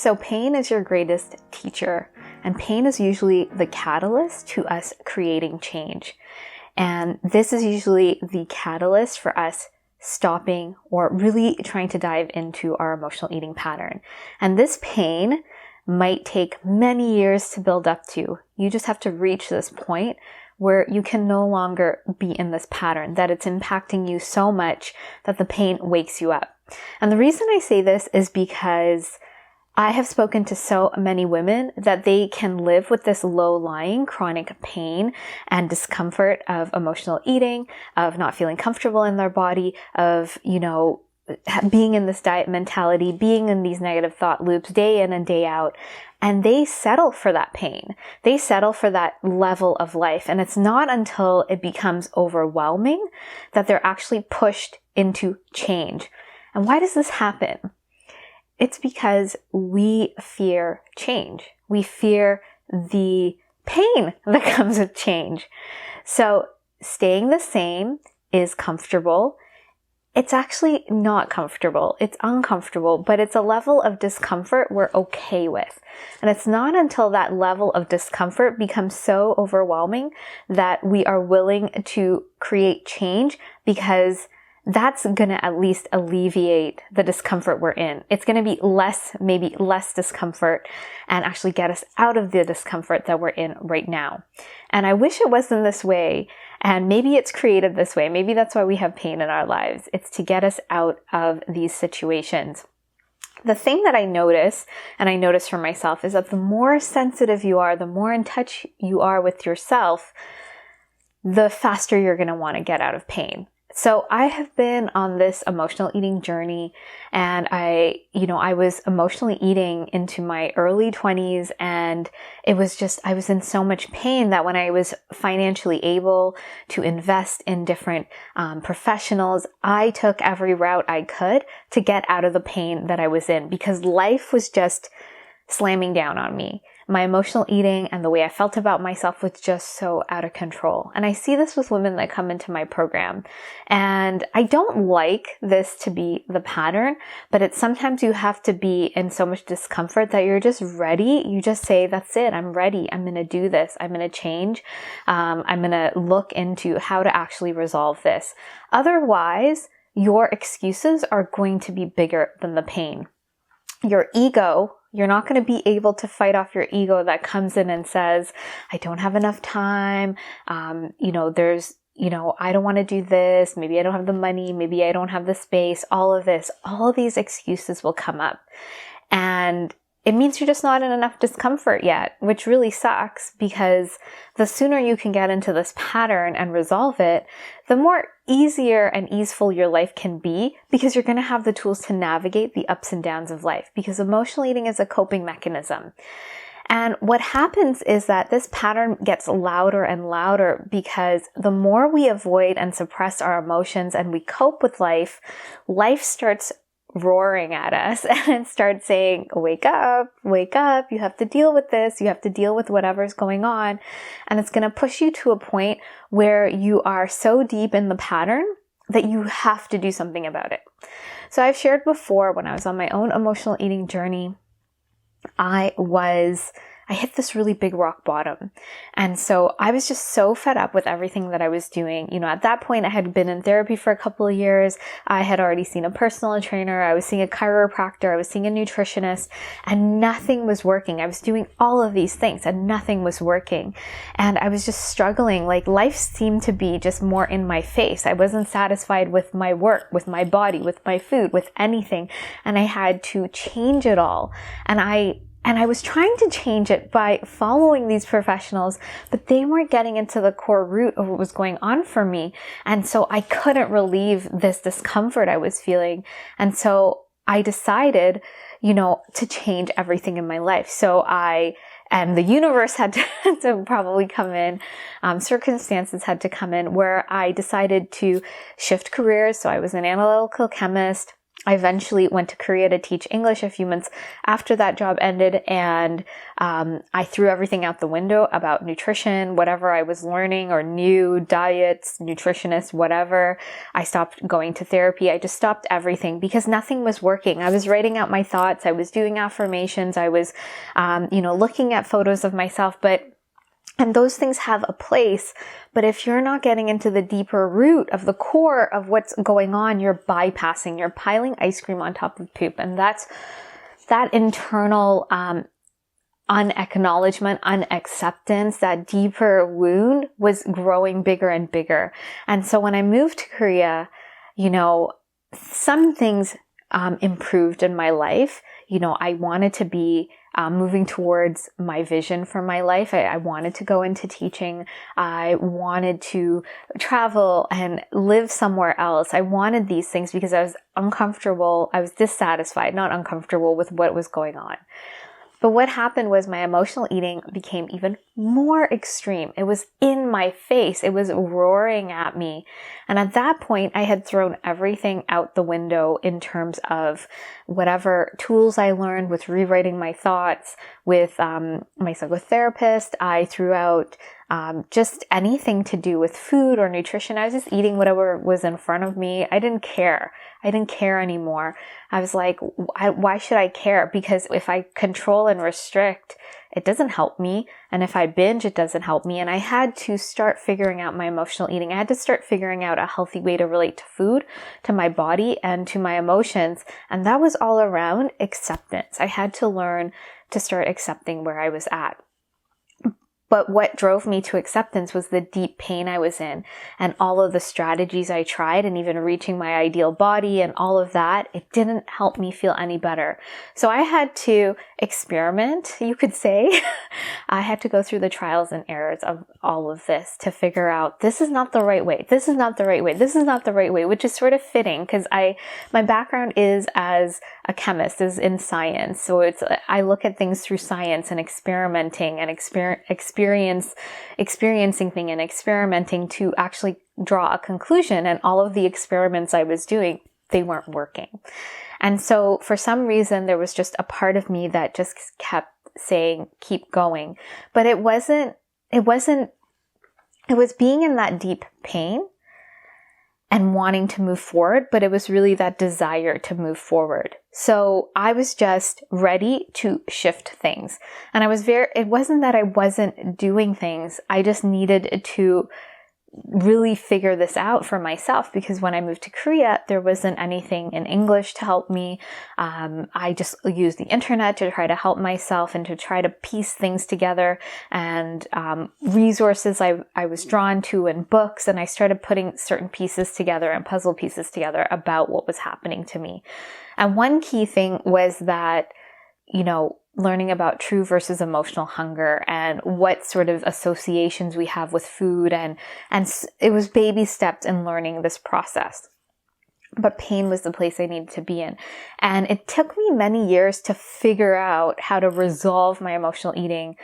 So pain is your greatest teacher, and pain is usually the catalyst to us creating change. And this is usually the catalyst for us stopping or really trying to dive into our emotional eating pattern. And this pain might take many years to build up to. You just have to reach this point where you can no longer be in this pattern, that it's impacting you so much that the pain wakes you up. And the reason I say this is because I have spoken to so many women that they can live with this low-lying chronic pain and discomfort of emotional eating, of not feeling comfortable in their body, of, being in this diet mentality, being in these negative thought loops day in and day out. And they settle for that pain. They settle for that level of life. And it's not until it becomes overwhelming that they're actually pushed into change. And why does this happen? It's because we fear change. We fear the pain that comes with change. So staying the same is comfortable. It's actually not comfortable. It's uncomfortable, but it's a level of discomfort we're okay with. And it's not until that level of discomfort becomes so overwhelming that we are willing to create change, because that's going to at least alleviate the discomfort we're in. It's going to be maybe less discomfort, and actually get us out of the discomfort that we're in right now. And I wish it wasn't this way. And maybe it's created this way. Maybe that's why we have pain in our lives. It's to get us out of these situations. The thing that I notice, and I notice for myself, is that the more sensitive you are, the more in touch you are with yourself, the faster you're going to want to get out of pain. So I have been on this emotional eating journey, and I was emotionally eating into my early 20s, and I was in so much pain that when I was financially able to invest in different professionals, I took every route I could to get out of the pain that I was in, because life was just slamming down on me. My emotional eating and the way I felt about myself was just so out of control. And I see this with women that come into my program. And I don't like this to be the pattern, but it's sometimes you have to be in so much discomfort that you're just ready. You just say, that's it. I'm ready. I'm going to do this. I'm going to change. I'm going to look into how to actually resolve this. Otherwise, your excuses are going to be bigger than the pain. Your ego, you're not going to be able to fight off your ego that comes in and says, I don't have enough time. I don't want to do this. Maybe I don't have the money. Maybe I don't have the space. All of these excuses will come up. And it means you're just not in enough discomfort yet, which really sucks, because the sooner you can get into this pattern and resolve it, the more easier and easeful your life can be, because you're going to have the tools to navigate the ups and downs of life, because emotional eating is a coping mechanism. And what happens is that this pattern gets louder and louder, because the more we avoid and suppress our emotions and we cope with life, life starts roaring at us and starts saying, wake up, you have to deal with this, you have to deal with whatever's going on. And it's going to push you to a point where you are so deep in the pattern that you have to do something about it. So I've shared before, when I was on my own emotional eating journey, I hit this really big rock bottom. And so I was just so fed up with everything that I was doing. At that point, I had been in therapy for a couple of years. I had already seen a personal trainer. I was seeing a chiropractor. I was seeing a nutritionist, and nothing was working. I was doing all of these things and nothing was working. And I was just struggling. Like, life seemed to be just more in my face. I wasn't satisfied with my work, with my body, with my food, with anything. And I had to change it all. And I was trying to change it by following these professionals, but they weren't getting into the core root of what was going on for me. And so I couldn't relieve this discomfort I was feeling. And so I decided, to change everything in my life. So and the universe had to probably come in, circumstances had to come in where I decided to shift careers. So I was an analytical chemist. I eventually went to Korea to teach English a few months after that job ended, and I threw everything out the window about nutrition, whatever I was learning or new diets, nutritionist, whatever. I stopped going to therapy. I just stopped everything because nothing was working. I was writing out my thoughts. I was doing affirmations. I was, looking at photos of myself, and those things have a place, but if you're not getting into the deeper root of the core of what's going on, you're bypassing, you're piling ice cream on top of poop. And that's that internal, unacknowledgement, unacceptance, that deeper wound was growing bigger and bigger. And so when I moved to Korea, some things, improved in my life. I wanted to be moving towards my vision for my life. I wanted to go into teaching. I wanted to travel and live somewhere else. I wanted these things because I was uncomfortable. I was dissatisfied, not uncomfortable with what was going on. But what happened was my emotional eating became even more extreme. It was in my face. It was roaring at me. And at that point, I had thrown everything out the window in terms of whatever tools I learned with rewriting my thoughts, with my psychotherapist. I threw out just anything to do with food or nutrition. I was just eating whatever was in front of me. I didn't care. I didn't care anymore. I was like, why should I care? Because if I control and restrict, it doesn't help me. And if I binge, it doesn't help me. And I had to start figuring out my emotional eating. I had to start figuring out a healthy way to relate to food, to my body, and to my emotions. And that was all around acceptance. I had to learn to start accepting where I was at. But what drove me to acceptance was the deep pain I was in and all of the strategies I tried, and even reaching my ideal body and all of that. It didn't help me feel any better. So I had to experiment, you could say. I had to go through the trials and errors of all of this to figure out this is not the right way. This is not the right way. This is not the right way, which is sort of fitting because my background is as a chemist, is in science. So I look at things through science and experimenting and experiencing thing and experimenting to actually draw a conclusion. And all of the experiments I was doing, they weren't working. And so for some reason, there was just a part of me that just kept saying, keep going. But it was being in that deep pain and wanting to move forward, but it was really that desire to move forward. So I was just ready to shift things. And it wasn't that I wasn't doing things. I just needed to really figure this out for myself, because when I moved to Korea, there wasn't anything in English to help me. I just used the internet to try to help myself and to try to piece things together, and resources I was drawn to, and books, and I started putting certain pieces together and puzzle pieces together about what was happening to me. And one key thing was that, learning about true versus emotional hunger and what sort of associations we have with food. And it was baby steps in learning this process. But pain was the place I needed to be in. And it took me many years to figure out how to resolve my emotional eating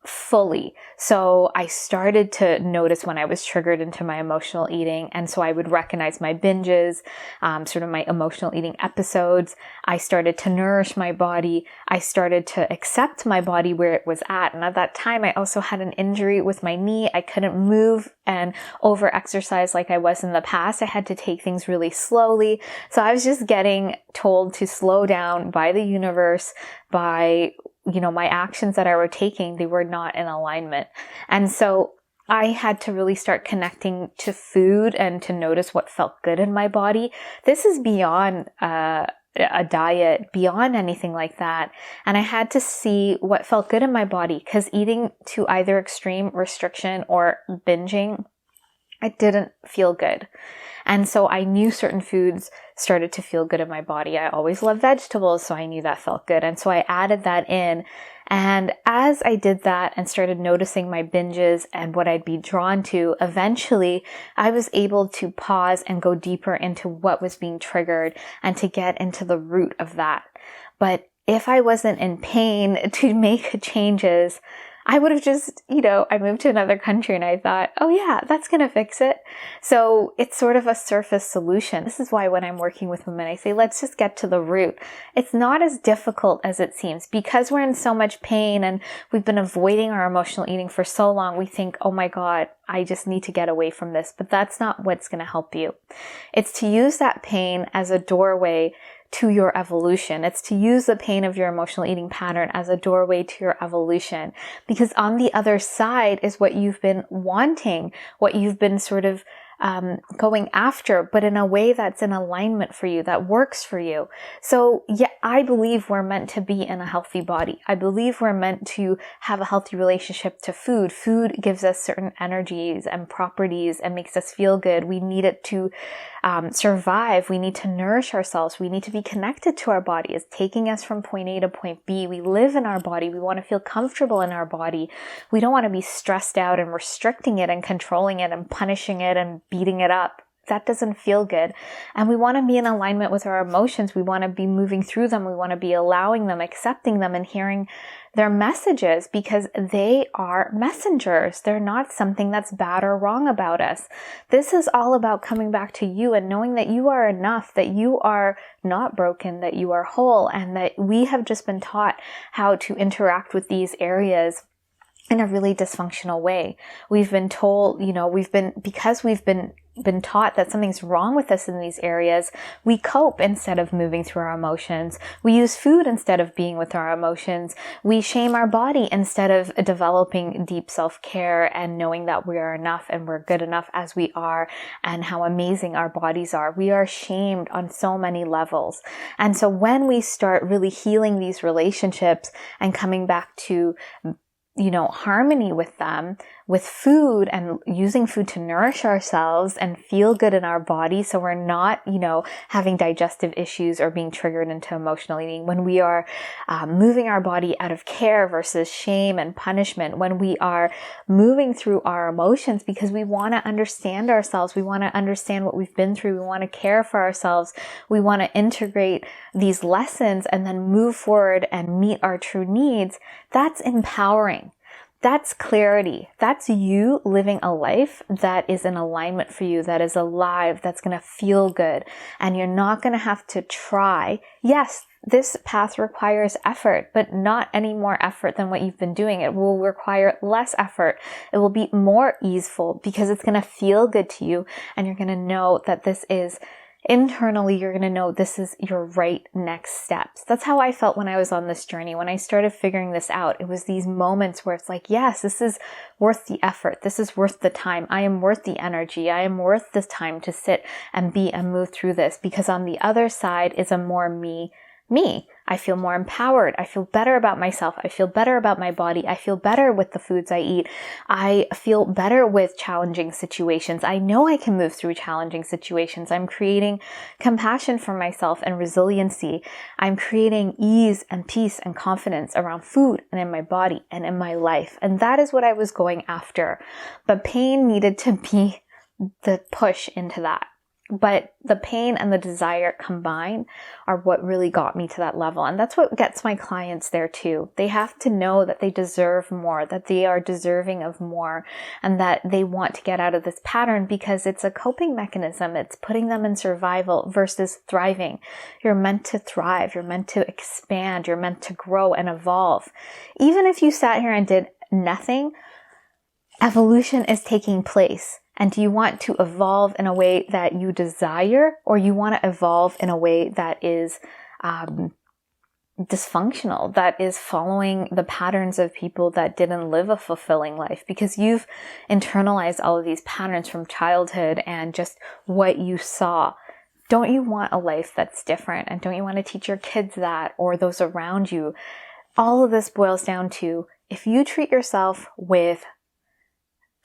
fully. So I started to notice when I was triggered into my emotional eating. And so I would recognize my binges, sort of my emotional eating episodes. I started to nourish my body. I started to accept my body where it was at. And at that time, I also had an injury with my knee. I couldn't move and over exercise like I was in the past. I had to take things really slowly. So I was just getting told to slow down by the universe, by my actions that I were taking, they were not in alignment. And so I had to really start connecting to food and to notice what felt good in my body. This is beyond a diet, beyond anything like that. And I had to see what felt good in my body, because eating to either extreme restriction or binging, it didn't feel good. And so I knew certain foods started to feel good in my body. I always loved vegetables, so I knew that felt good. And so I added that in. And as I did that and started noticing my binges and what I'd be drawn to, eventually I was able to pause and go deeper into what was being triggered and to get into the root of that. But if I wasn't in pain to make changes, I would have just, I moved to another country and I thought, oh yeah, that's going to fix it. So it's sort of a surface solution. This is why when I'm working with women, I say, let's just get to the root. It's not as difficult as it seems. Because we're in so much pain and we've been avoiding our emotional eating for so long, we think, oh my God, I just need to get away from this. But that's not what's going to help you. It's to use that pain as a doorway to your evolution. It's to use the pain of your emotional eating pattern as a doorway to your evolution. Because on the other side is what you've been wanting, what you've been sort of going after, but in a way that's in alignment for you, that works for you. So yeah, I believe we're meant to be in a healthy body. I believe we're meant to have a healthy relationship to food. Food gives us certain energies and properties and makes us feel good. We need it to survive. We need to nourish ourselves. We need to be connected to our body. It's taking us from point A to point B. We live in our body. We want to feel comfortable in our body. We don't want to be stressed out and restricting it and controlling it and punishing it and beating it up. That doesn't feel good. And we want to be in alignment with our emotions. We want to be moving through them. We want to be allowing them, accepting them, and hearing their messages, because they are messengers. They're not something that's bad or wrong about us. This is all about coming back to you and knowing that you are enough, that you are not broken, that you are whole, and that we have just been taught how to interact with these areas in a really dysfunctional way. We've been told, because we've been taught that something's wrong with us in these areas, we cope instead of moving through our emotions. We use food instead of being with our emotions. We shame our body instead of developing deep self-care and knowing that we are enough and we're good enough as we are and how amazing our bodies are. We are shamed on so many levels. And so when we start really healing these relationships and coming back to harmony with them, with food, and using food to nourish ourselves and feel good in our body, so we're not, having digestive issues or being triggered into emotional eating. When we are moving our body out of care versus shame and punishment, when we are moving through our emotions because we want to understand ourselves, we want to understand what we've been through, we want to care for ourselves, we want to integrate these lessons and then move forward and meet our true needs, that's empowering. That's clarity. That's you living a life that is in alignment for you, that is alive, that's going to feel good. And you're not going to have to try. Yes, this path requires effort, but not any more effort than what you've been doing. It will require less effort. It will be more easeful because it's going to feel good to you. And you're going to know that this is internally, you're going to know this is your right next steps. That's how I felt when I was on this journey. When I started figuring this out, it was these moments where it's like, yes, this is worth the effort. This is worth the time. I am worth the energy. I am worth the time to sit and be and move through this, because on the other side is a more me. I feel more empowered. I feel better about myself. I feel better about my body. I feel better with the foods I eat. I feel better with challenging situations. I know I can move through challenging situations. I'm creating compassion for myself and resiliency. I'm creating ease and peace and confidence around food and in my body and in my life. And that is what I was going after. But pain needed to be the push into that. But the pain and the desire combined are what really got me to that level. And that's what gets my clients there too. They have to know that they deserve more, that they are deserving of more, and that they want to get out of this pattern because it's a coping mechanism. It's putting them in survival versus thriving. You're meant to thrive. You're meant to expand. You're meant to grow and evolve. Even if you sat here and did nothing, evolution is taking place. And do you want to evolve in a way that you desire, or you want to evolve in a way that is dysfunctional, that is following the patterns of people that didn't live a fulfilling life? Because you've internalized all of these patterns from childhood and just what you saw. Don't you want a life that's different? And don't you want to teach your kids that, or those around you? All of this boils down to, if you treat yourself with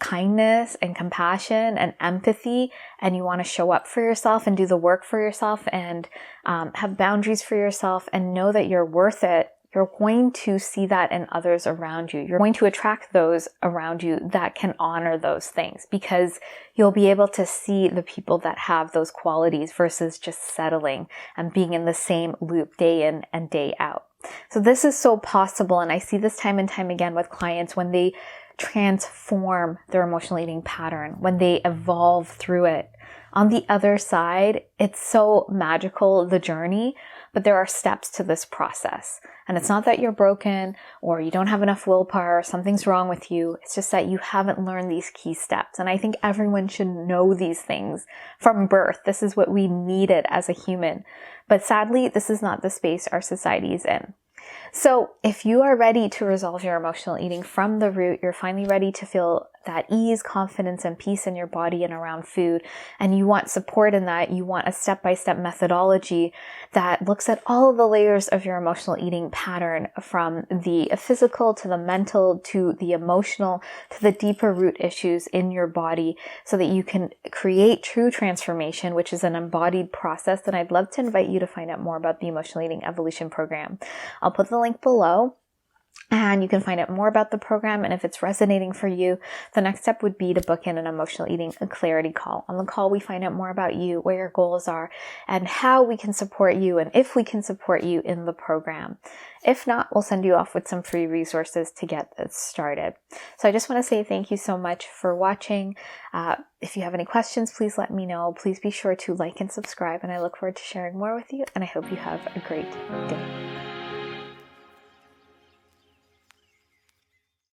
kindness and compassion and empathy, and you want to show up for yourself and do the work for yourself and have boundaries for yourself and know that you're worth it, you're going to see that in others around you. You're going to attract those around you that can honor those things, because you'll be able to see the people that have those qualities versus just settling and being in the same loop day in and day out. So this is so possible, and I see this time and time again with clients when they transform their emotional eating pattern, when they evolve through it. On the other side, it's so magical, the journey, but there are steps to this process. And it's not that you're broken or you don't have enough willpower or something's wrong with you. It's just that you haven't learned these key steps. And I think everyone should know these things from birth. This is what we needed as a human. But sadly, this is not the space our society is in. So if you are ready to resolve your emotional eating from the root, you're finally ready to feel that ease, confidence, and peace in your body and around food, and you want support in that, you want a step-by-step methodology that looks at all of the layers of your emotional eating pattern, from the physical to the mental to the emotional to the deeper root issues in your body, so that you can create true transformation, which is an embodied process. Then I'd love to invite you to find out more about the Emotional Eating Evolution Program. I'll put the link below, and you can find out more about the program. And if it's resonating for you, the next step would be to book in an emotional eating clarity call. On the call, we find out more about you, where your goals are, and how we can support you, and if we can support you in the program. If not, we'll send you off with some free resources to get this started. So I just want to say thank you so much for watching. If you have any questions, please let me know. Please be sure to like and subscribe, and I look forward to sharing more with you, and I hope you have a great day.